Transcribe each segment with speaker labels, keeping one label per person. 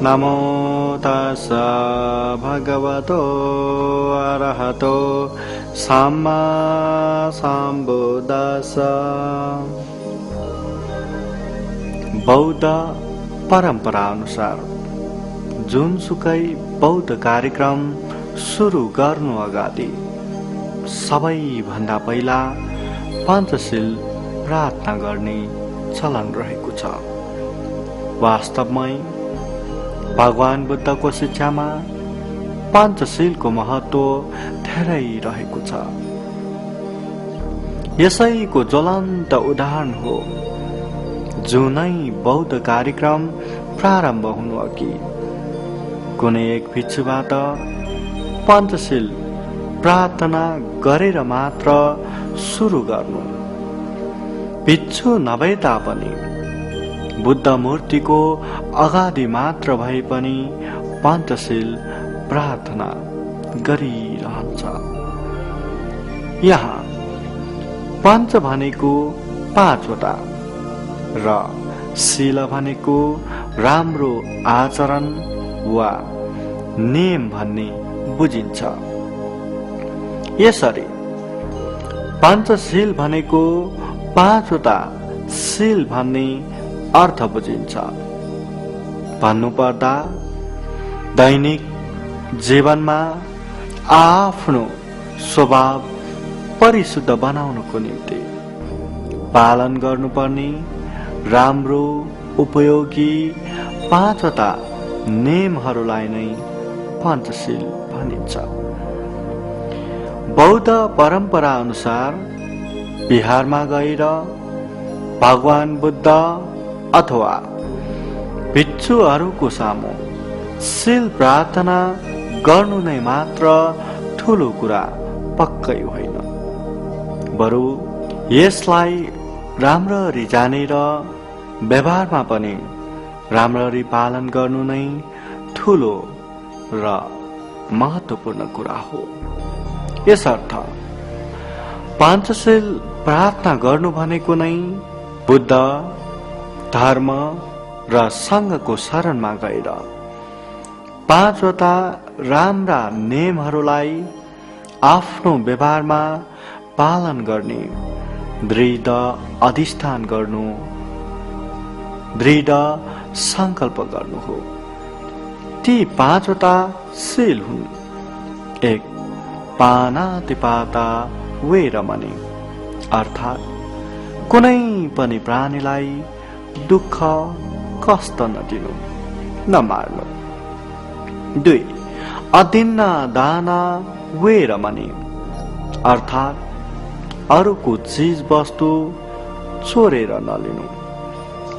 Speaker 1: नमो तस्स भगवतो अरहतो सम्मा सम्बुद्धस्स। बौद्ध परम्परा अनुसार जुनसुकै बौद्ध कार्यक्रम सुरु गर्नु अगाडि सबैभन्दा पहिला पञ्चशील प्रार्थना गर्ने चलन रहेको छ। वास्तवमै भगवान बुद्धको शिक्षामा पञ्चशीलको महत्त्व धेरै रहेको छ। यसैको ज्वलन्त उदाहरण हो जुनै बौद्ध कार्यक्रम प्रारम्भ हुनु अघि कुनै एक भिक्षुबाट पञ्चशील प्रार्थना गरेर मात्र सुरु गर्नु। भिक्षु नभए तापनि बुद्ध मूर्तिको अगाडि मात्र भए पनि पञ्चशील प्रार्थना गरिरहन्छ। यहाँ पञ्च भनेको 5 वटा र शील भनेको राम्रो आचरण वा नियम भन्ने बुझिन्छ। यसरी पञ्चशील भनेको 5 वटा शील भन्ने अर्थ बुझिन्छ। भन्नुपर्दा दैनिक जीवनमा आफ्नो स्वभाव परिशुद्ध बनाउनको निम्ति पालन गर्नुपर्ने राम्रो उपयोगी 5 वटा नियमहरूलाई नै पञ्चशील भनिन्छ। बौद्ध परम्परा अनुसार बिहारमा गएर भगवान बुद्ध अथवा भिक्षुहरूको सामु शील प्रार्थना गर्नु नै मात्र ठुलो कुरा पक्कै होइन, बरु यसलाई राम्ररी जानेर व्यवहारमा पनि राम्ररी पालन गर्नु नै ठुलो र महत्त्वपूर्ण कुरा हो। यसर्थ पञ्चशील प्रार्थना गर्नु भनेको नै बुद्ध धर्म र सङ्घको शरणमा गएर 5 वटा राम्रा नियमहरूलाई आफ्नो व्यवहारमा पालन गर्ने दृढ अधिष्ठान गर्नु, दृढ संकल्प गर्नु हो। ती 5 वटा शील हुन्। 1. पानातिपाता वेरमणि, अर्थात् कुनै पनि प्राणीलाई दुःख कष्ट नदिनु, नमार्नु। 2. अदिन्ना दाना वेरमणि, अर्थात् अरूको चीज वस्तु चोरेर नलिनु,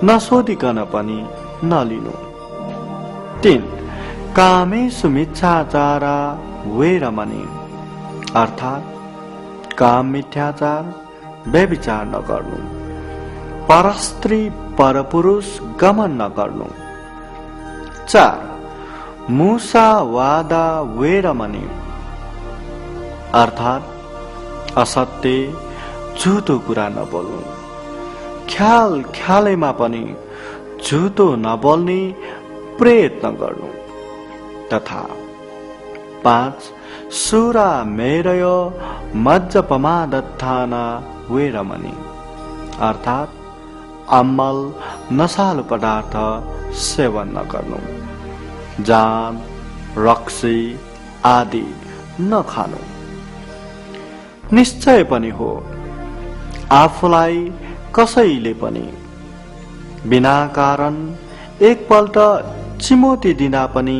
Speaker 1: नसोधिकन पनि नलिनु। 3. कामेषु मिथ्याचारा वेरमणि, अर्थात् काम मिथ्याचार व्यभिचार नगर्नु, परस्त्री परपुरुष गमन नगर्नु। 4. मुसावादा वेरमणि, अर्थात् असत्य झुटो कुरा नबोल्नु, ख्याल ख्यालैमा पनि झुटो नबोल्ने प्रयत्न गर्नु। तथा 5. सुरा मेरय मज्जपमादत्थाना वेरमणि, अर्थात् अम्मल नशालु पदार्थ सेवन नगर्नु, जाम रक्सी आदि नखानु। निश्चय पनि हो आफूलाई कसैले पनि बिना कारण एकपल्ट चिमोटी दिँदा पनि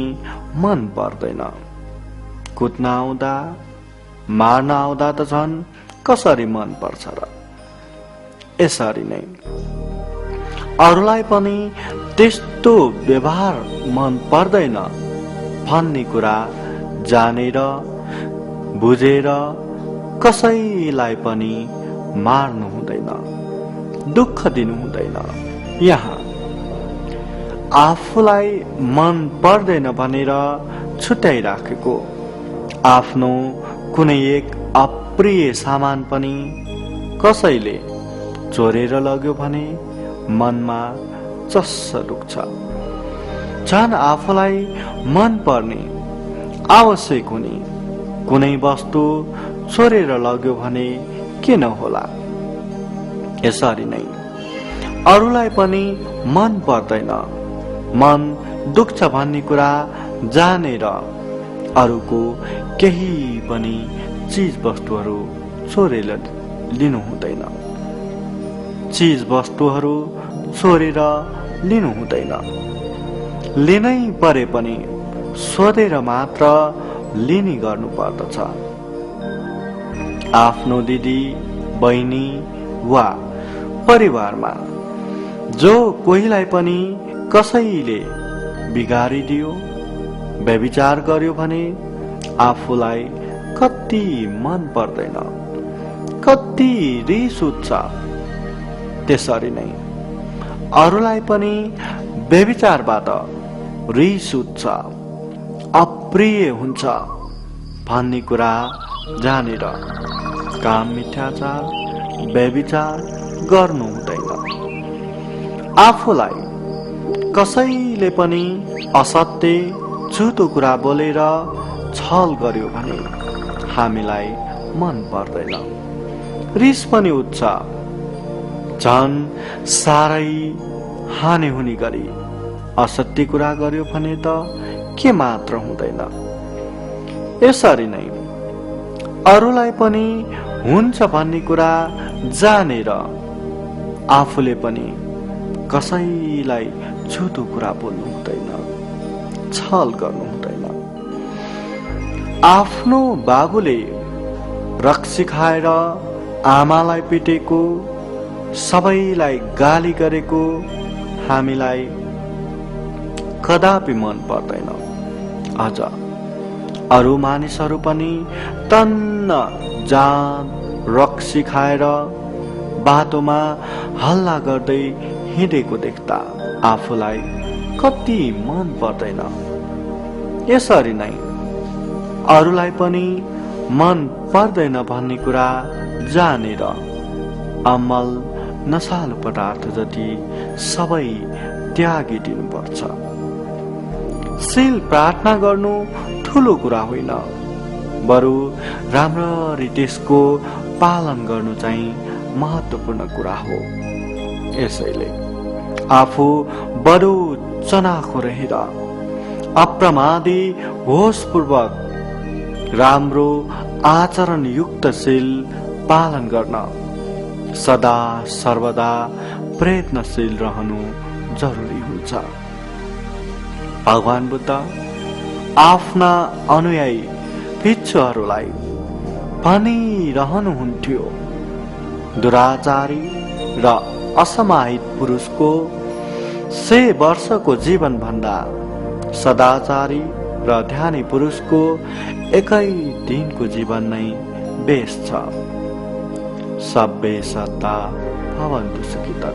Speaker 1: मन पर्दैन। कुट्न आउँदा मार्न आउँदा त झन् कसरी मन पर्छ र। यसरी नै अरूलाई पनि त्यस्तो व्यवहार मन पर्दैन भन्ने कुरा जानेर बुझेर कसैलाई पनि मार्नु हुँदैन, दुःख दिनु हुँदैन। यहाँ आफूलाई मन पर्दैन भनेर छुट्याइराखेको आफ्नो कुनै एक अप्रिय सामान पनि कसैले चोरेर लग्यो भने मनमा चस्स दुख्छ। झन् आफूलाई मन पर्ने आवश्यक हुने कुनै वस्तु चोरेर लग्यो भने के नहोला। यसरी नै अरूलाई पनि मन पर्दैन, मन दुख्छ भन्ने कुरा जानेर अरूको केही पनि चीज वस्तुहरू चोरेर लिनु हुँदैन। चीज वस्तुहरू चोरेर लिनु हुँदैन। लिनै परे पनि सोधेर मात्र लिने गर्नु पर्दछ। आफ्नो दिदी बहिनी वा परिवारमा जो कोहीलाई पनि कसैले बिगारिदियो, व्यभिचार गर्यो भने आफूलाई कति मन पर्दैन, कति रिस उठ्छ। त्यसरी नै अरूलाई पनि व्यभिचारबाट रिस उठ्छ, अप्रिय हुन्छ भन्ने कुरा जानेर काम मिथ्याचार व्यभिचार गर्नु हुँदैन। आफूलाई कसैले पनि असत्य झुटो कुरा बोलेर छल गर्यो भने हामीलाई मन पर्दैन, रिस पनि उठ्छ। झन् साह्रै हानि हुने गरी असत्य कुरा गर्यो भने त के मात्र हुँदैन। यसरी नै अरूलाई पनि हुन्छ भन्ने कुरा जानेर आफूले पनि कसैलाई झुटो कुरा बोल्नु हुँदैन, छल गर्नु हुँदैन। आफ्नो बाबुले रक्सी खाएर आमालाई पिटेको, सबैलाई गाली गरेको हामीलाई कदापि मन पर्दैन। अझ अरू मानिसहरू पनि तन्न जान रक्सी खाएर बाटोमा हल्ला गर्दै हिँडेको देख्दा आफूलाई कति मन पर्दैन। यसरी नै अरूलाई पनि मन पर्दैन भन्ने कुरा जानेर अमल नशालु पदार्थ जति सबै त्यागिदिनु पर्छ। शील प्रार्थना गर्नु ठुलो कुरा होइन, बरु राम्ररी त्यसको पालन गर्नु चाहिँ महत्त्वपूर्ण कुरा हो। यसैले आफू बडो चनाखो रहेर अप्रमादी होशपूर्वक राम्रो आचरण युक्त शील पालन गर्न सदा सर्वदा प्रयत्नशील रहनु जरुरी हुन्छ। भगवान बुद्ध आफ्ना अनुयायी भिक्षुहरूलाई भनिरहनुहुन्थ्यो, दुराचारी र असमाहित पुरुषको 100 वर्षको जीवन भन्दा सदाचारी र ध्यानी पुरुषको 1 दिनको जीवन नै बेस छ। सब्बे सत्ता भवन्तु सुखिता।